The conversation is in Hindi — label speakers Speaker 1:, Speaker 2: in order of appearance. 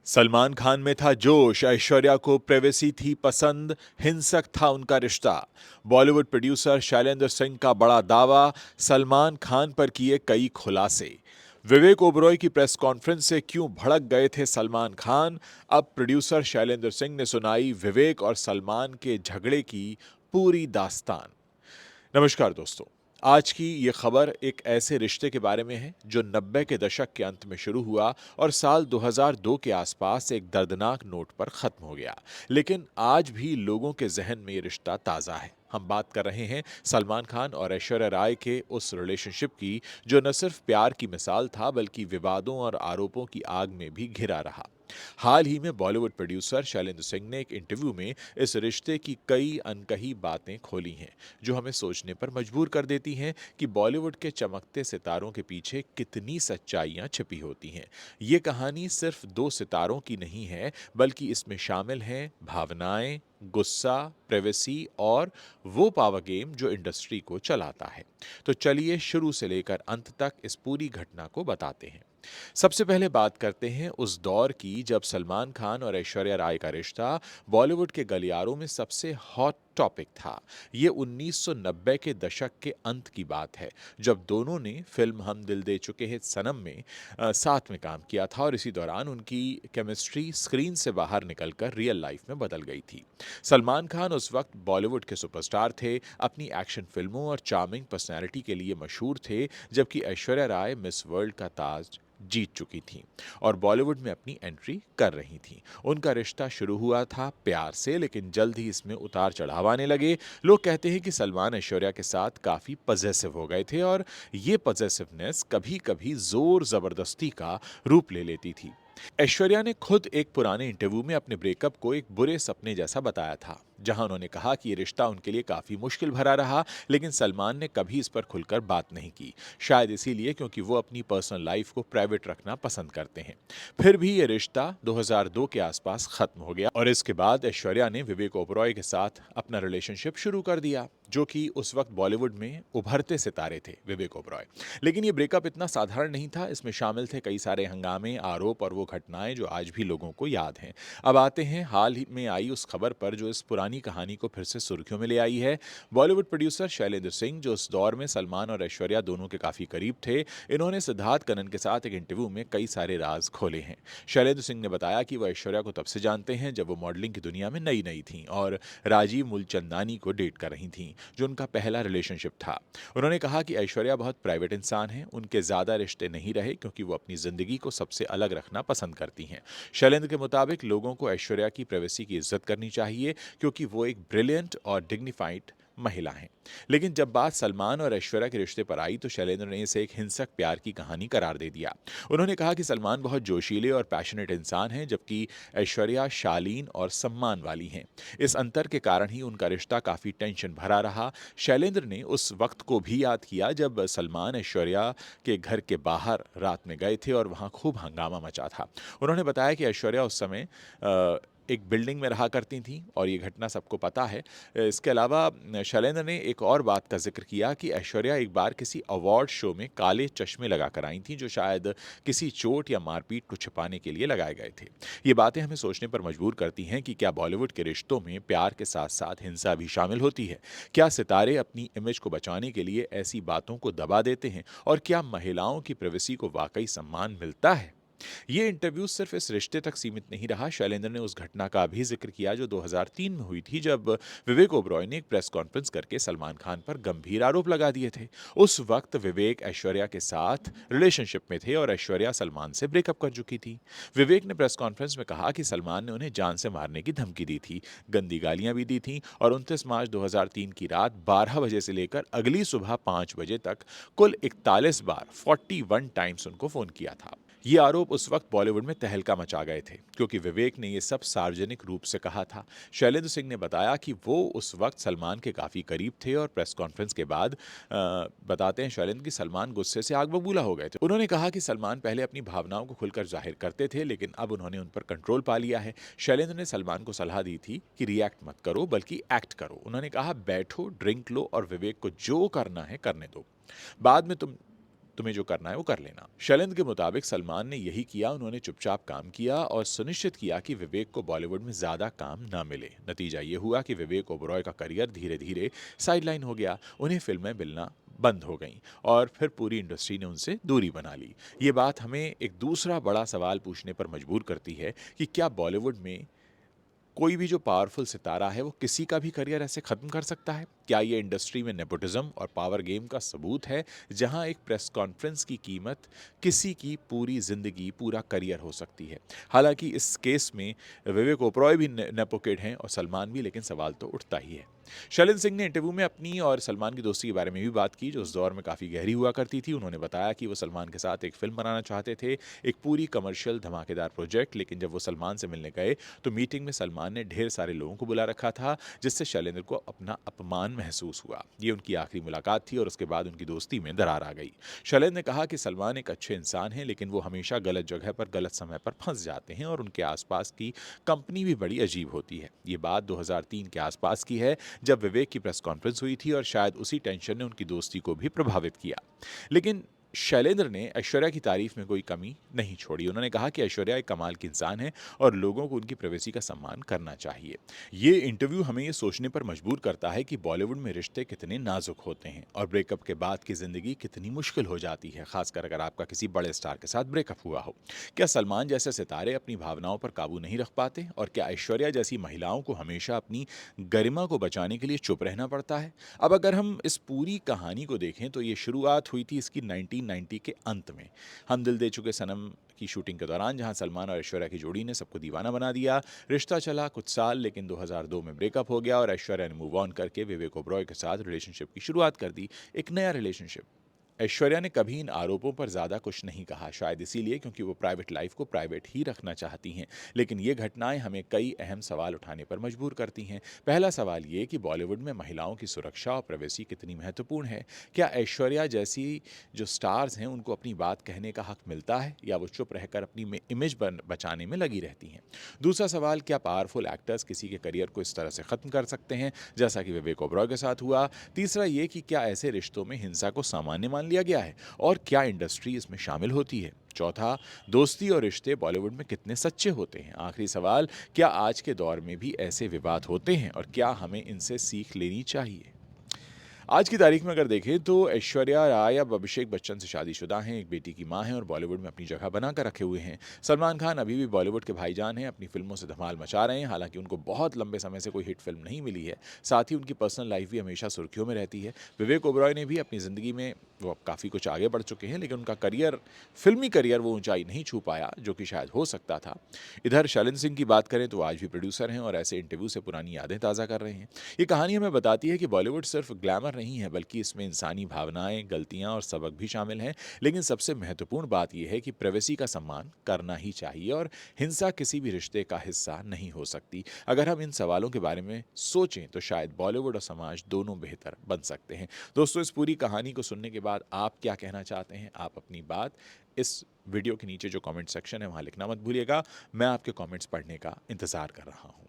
Speaker 1: सलमान खान में था जोश, ऐश्वर्या को प्राइवेसी थी पसंद, हिंसक था उनका रिश्ता। बॉलीवुड प्रोड्यूसर शैलेंद्र सिंह का बड़ा दावा, सलमान खान पर किए कई खुलासे। विवेक ओबरॉय की प्रेस कॉन्फ्रेंस से क्यों भड़क गए थे सलमान खान। अब प्रोड्यूसर शैलेंद्र सिंह ने सुनाई विवेक और सलमान के झगड़े की पूरी दास्तान। नमस्कार दोस्तों। आज की ये खबर एक ऐसे रिश्ते के बारे में है जो 90 के दशक के अंत में शुरू हुआ और साल 2002 के आसपास एक दर्दनाक नोट पर खत्म हो गया। लेकिन आज भी लोगों के जहन में ये रिश्ता ताज़ा है। हम बात कर रहे हैं सलमान खान और ऐश्वर्या राय के उस रिलेशनशिप की जो न सिर्फ प्यार की मिसाल था बल्कि विवादों और आरोपों की आग में भी घिरा रहा। हाल ही में बॉलीवुड प्रोड्यूसर शैलेंद्र सिंह ने एक इंटरव्यू में इस रिश्ते की कई अनकही बातें खोली हैं जो हमें सोचने पर मजबूर कर देती हैं कि बॉलीवुड के चमकते सितारों के पीछे कितनी सच्चाइयां छिपी होती हैं। ये कहानी सिर्फ दो सितारों की नहीं है बल्कि इसमें शामिल हैं भावनाएं, गुस्सा, प्राइवेसी और वो पावर गेम जो इंडस्ट्री को चलाता है। तो चलिए शुरू से लेकर अंत तक इस पूरी घटना को बताते हैं। सबसे पहले बात करते हैं उस दौर की जब सलमान खान और ऐश्वर्या राय का रिश्ता बॉलीवुड के गलियारों में सबसे हॉट टॉपिक था। ये 1990 के दशक के अंत की बात है जब दोनों ने फिल्म हम दिल दे चुके हैं सनम में साथ में काम किया था और इसी दौरान उनकी केमिस्ट्री स्क्रीन से बाहर निकलकर रियल लाइफ में बदल गई थी। सलमान खान उस वक्त बॉलीवुड के सुपरस्टार थे, अपनी एक्शन फिल्मों और चार्मिंग पर्सनैलिटी के लिए मशहूर थे, जबकि ऐश्वर्या राय मिस वर्ल्ड का ताज जीत चुकी थीं और बॉलीवुड में अपनी एंट्री कर रही थीं। उनका रिश्ता शुरू हुआ था प्यार से, लेकिन जल्द ही इसमें उतार चढ़ाव आने लगे। लोग कहते हैं कि सलमान ऐश्वर्या के साथ काफी पजेसिव हो गए थे और ये पजेसिवनेस कभी कभी जोर जबरदस्ती का रूप ले लेती थी। ऐश्वर्या ने खुद एक पुराने इंटरव्यू में अपने ब्रेकअप को एक बुरे सपने जैसा बताया था, जहां उन्होंने कहा कि ये रिश्ता उनके लिए काफी मुश्किल भरा रहा, लेकिन सलमान ने कभी इस पर खुलकर बात नहीं की। शायद इसीलिए क्योंकि वो अपनी पर्सनल लाइफ को प्राइवेट रखना पसंद करते हैं। फिर भी ये रिश्ता 2002 के आसपास खत्म हो गया और इसके बाद ऐश्वर्या ने विवेक ओबरॉय के साथ अपना रिलेशनशिप शुरू कर दिया, जो कि उस वक्त बॉलीवुड में उभरते सितारे थे विवेक ओबरॉय। लेकिन ये ब्रेकअप इतना साधारण नहीं था, इसमें शामिल थे कई सारे हंगामे, आरोप और वो घटनाएं जो आज भी लोगों को याद हैं। अब आते हैं हाल ही में आई उस खबर पर जो इस पुरानी कहानी को फिर से सुर्खियों में ले आई है। बॉलीवुड प्रोड्यूसर शैलेंद्र सिंह जो उस दौर में सलमान और ऐश्वर्या दोनों के काफी करीब थे, इन्होंने सिद्धार्थ कनन के साथ एक इंटरव्यू में कई सारे राज खोले हैं। शैलेंद्र सिंह ने बताया कि वो ऐश्वर्या को तब से जानते हैं जब वो मॉडलिंग की दुनिया में नई नई थीं और राजीव मूलचंदानी को डेट कर रही थीं, जो उनका पहला रिलेशनशिप था। उन्होंने कहा कि ऐश्वर्या बहुत प्राइवेट इंसान हैं, उनके ज्यादा रिश्ते नहीं रहे क्योंकि वो अपनी जिंदगी को सबसे अलग रखना पसंद करती हैं। शैलेंद्र के मुताबिक लोगों को ऐश्वर्या की प्राइवेसी की इज्जत करनी चाहिए क्योंकि वो एक ब्रिलियंट और डिग्निफाइड महिला हैं। लेकिन जब बात सलमान और ऐश्वर्या के रिश्ते पर आई तो शैलेंद्र ने इसे एक हिंसक प्यार की कहानी करार दे दिया। उन्होंने कहा कि सलमान बहुत जोशीले और पैशनेट इंसान हैं, जबकि ऐश्वर्या शालीन और सम्मान वाली हैं। इस अंतर के कारण ही उनका रिश्ता काफी टेंशन भरा रहा। शैलेंद्र ने उस वक्त को भी याद किया जब सलमान ऐश्वर्या के घर के बाहर रात में गए थे और वहां खूब हंगामा मचा था। उन्होंने बताया कि ऐश्वर्या उस समय एक बिल्डिंग में रहा करती थीं और ये घटना सबको पता है। इसके अलावा शैलेंद्र ने एक और बात का जिक्र किया कि ऐश्वर्या एक बार किसी अवार्ड शो में काले चश्मे लगाकर आई थीं जो शायद किसी चोट या मारपीट को छिपाने के लिए लगाए गए थे। ये बातें हमें सोचने पर मजबूर करती हैं कि क्या बॉलीवुड के रिश्तों में प्यार के साथ साथ हिंसा भी शामिल होती है। क्या सितारे अपनी इमेज को बचाने के लिए ऐसी बातों को दबा देते हैं और क्या महिलाओं की प्राइवेसी को वाकई सम्मान मिलता है। ये इंटरव्यू सिर्फ इस रिश्ते तक सीमित नहीं रहा। शैलेंद्र ने उस घटना का भी जिक्र किया जो 2003 में हुई थी जब विवेक ओबरॉय ने एक प्रेस कॉन्फ्रेंस करके सलमान खान पर गंभीर आरोप लगा दिए थे। उस वक्त विवेक ऐश्वर्या के साथ रिलेशनशिप में थे और ऐश्वर्या सलमान से ब्रेकअप कर चुकी थी। विवेक ने प्रेस कॉन्फ्रेंस में कहा कि सलमान ने उन्हें जान से मारने की धमकी दी थी, गंदी गालियां भी दी थी और 29 मार्च 2003 की रात 12 बजे से लेकर अगली सुबह 5 बजे तक कुल 41 बार 41 टाइम्स उनको फोन किया था। ये आरोप उस वक्त बॉलीवुड में तहलका मचा गए थे क्योंकि विवेक ने ये सब सार्वजनिक रूप से कहा था। शैलेंद्र सिंह ने बताया कि वो उस वक्त सलमान के काफी करीब थे और प्रेस कॉन्फ्रेंस के बाद बताते हैं शैलेंद्र कि सलमान गुस्से से आग बबूला हो गए थे। उन्होंने कहा कि सलमान पहले अपनी भावनाओं को खुलकर जाहिर करते थे लेकिन अब उन्होंने उन पर कंट्रोल पा लिया है। शैलेंद्र ने सलमान को सलाह दी थी कि रिएक्ट मत करो बल्कि एक्ट करो। उन्होंने कहा बैठो, ड्रिंक लो और विवेक को जो करना है करने दो, बाद में तुम तुम्हें जो करना है वो कर लेना। शैलेंद्र के मुताबिक सलमान ने यही किया, उन्होंने चुपचाप काम किया और सुनिश्चित किया कि विवेक को बॉलीवुड में ज्यादा काम न मिले। नतीजा ये हुआ कि विवेक ओबरॉय का करियर धीरे धीरे साइडलाइन हो गया, उन्हें फिल्में मिलना बंद हो गईं और फिर पूरी इंडस्ट्री ने उनसे दूरी बना ली। ये बात हमें एक दूसरा बड़ा सवाल पूछने पर मजबूर करती है कि क्या बॉलीवुड में कोई भी जो पावरफुल सितारा है वो किसी का भी करियर ऐसे खत्म कर सकता है? क्या ये इंडस्ट्री में नेपोटिज्म और पावर गेम का सबूत है, जहां एक प्रेस कॉन्फ्रेंस की कीमत किसी की पूरी जिंदगी, पूरा करियर हो सकती है? हालांकि इस केस में विवेक ओबरॉय भी नेपो किड हैं और सलमान भी, लेकिन सवाल तो उठता ही है। शैलेंद्र सिंह ने इंटरव्यू में अपनी और सलमान की दोस्ती के बारे में भी बात की, जो उस दौर में काफी गहरी हुआ करती थी। उन्होंने बताया कि वो सलमान के साथ एक फिल्म बनाना चाहते थे, एक पूरी कमर्शियल धमाकेदार प्रोजेक्ट, लेकिन जब वो सलमान से मिलने गए तो मीटिंग में सलमान ने ढेर सारे लोगों को बुला रखा था, जिससे शैलेंद्र को अपना अपमान महसूस हुआ। ये उनकी आखिरी मुलाकात थी और उसके बाद उनकी दोस्ती में दरार आ गई। शैलेंद्र ने कहा कि सलमान एक अच्छे इंसान हैं, लेकिन वो हमेशा गलत जगह पर गलत समय पर फंस जाते हैं और उनके आसपास की कंपनी भी बड़ी अजीब होती है। ये बात 2003 के आसपास की है, जब विवेक की प्रेस कॉन्फ्रेंस हुई थी और शायद उसी टेंशन ने उनकी दोस्ती को भी प्रभावित किया। लेकिन शैलेंद्र ने ऐश्वर्या की तारीफ में कोई कमी नहीं छोड़ी। उन्होंने कहा कि ऐश्वर्या एक कमाल की इंसान है और लोगों को उनकी प्राइवेसी का सम्मान करना चाहिए। ये इंटरव्यू हमें ये सोचने पर मजबूर करता है कि बॉलीवुड में रिश्ते कितने नाजुक होते हैं और ब्रेकअप के बाद की जिंदगी कितनी मुश्किल हो जाती है, खासकर अगर आपका किसी बड़े स्टार के साथ ब्रेकअप हुआ हो। क्या सलमान जैसे सितारे अपनी भावनाओं पर काबू नहीं रख पाते, और क्या ऐश्वर्या जैसी महिलाओं को हमेशा अपनी गरिमा को बचाने के लिए चुप रहना पड़ता है? अब अगर हम इस पूरी कहानी को देखें तो ये शुरुआत हुई थी इसकी 1990 के अंत में, हम दिल दे चुके सनम की शूटिंग के दौरान, जहां सलमान और ऐश्वर्या की जोड़ी ने सबको दीवाना बना दिया। रिश्ता चला कुछ साल, लेकिन 2002 में ब्रेकअप हो गया और ऐश्वर्या ने मूव ऑन करके विवेक ओबरॉय के साथ रिलेशनशिप की शुरुआत कर दी, एक नया रिलेशनशिप। ऐश्वर्या ने कभी इन आरोपों पर ज़्यादा कुछ नहीं कहा, शायद इसीलिए क्योंकि वो प्राइवेट लाइफ को प्राइवेट ही रखना चाहती हैं। लेकिन ये घटनाएं हमें कई अहम सवाल उठाने पर मजबूर करती हैं। पहला सवाल ये कि बॉलीवुड में महिलाओं की सुरक्षा और प्राइवेसी कितनी महत्वपूर्ण है? क्या ऐश्वर्या जैसी जो स्टार्स हैं उनको अपनी बात कहने का हक मिलता है, या वो चुप रहकर अपनी इमेज बचाने में लगी रहती हैं? दूसरा सवाल, क्या पावरफुल एक्टर्स किसी के करियर को इस तरह से ख़त्म कर सकते हैं जैसा कि विवेक ओबरॉय के साथ हुआ? तीसरा ये कि क्या ऐसे रिश्तों में हिंसा को सामान्य मान लिया गया है, और क्या इंडस्ट्री इसमें शामिल होती है? चौथा, दोस्ती और रिश्ते बॉलीवुड में कितने सच्चे होते हैं? आखिरी सवाल, क्या आज के दौर में भी ऐसे विवाद होते हैं और क्या हमें इनसे सीख लेनी चाहिए? आज की तारीख में अगर देखें तो ऐश्वर्या राय अब अभिषेक बच्चन से शादीशुदा हैं, एक बेटी की मां हैं और बॉलीवुड में अपनी जगह बनाकर रखे हुए हैं। सलमान खान अभी भी बॉलीवुड के भाईजान हैं, अपनी फिल्मों से धमाल मचा रहे हैं। हालांकि उनको बहुत लंबे समय से कोई हिट फिल्म नहीं मिली है, साथ ही उनकी पर्सनल लाइफ भी हमेशा सुर्खियों में रहती है। विवेक ओबरॉय ने भी अपनी ज़िंदगी में वो अब काफ़ी कुछ आगे बढ़ चुके हैं, लेकिन उनका करियर, फिल्मी करियर, वो ऊंचाई नहीं छू पाया जो कि शायद हो सकता था। इधर शैलेंद्र सिंह की बात करें तो आज भी प्रोड्यूसर हैं और ऐसे इंटरव्यू से पुरानी यादें ताज़ा कर रहे हैं। ये कहानी हमें बताती है कि बॉलीवुड सिर्फ ग्लैमर नहीं है, बल्कि इसमें इंसानी भावनाएं, गलतियां और सबक भी शामिल हैं। लेकिन सबसे महत्वपूर्ण बात यह है कि प्राइवेसी का सम्मान करना ही चाहिए और हिंसा किसी भी रिश्ते का हिस्सा नहीं हो सकती। अगर हम इन सवालों के बारे में सोचें तो शायद बॉलीवुड और समाज दोनों बेहतर बन सकते हैं। दोस्तों, इस पूरी कहानी को सुनने के बाद आप क्या कहना चाहते हैं? आप अपनी बात इस वीडियो के नीचे जो कमेंट सेक्शन है वहां लिखना मत भूलिएगा। मैं आपके कमेंट्स पढ़ने का इंतजार कर रहा हूं।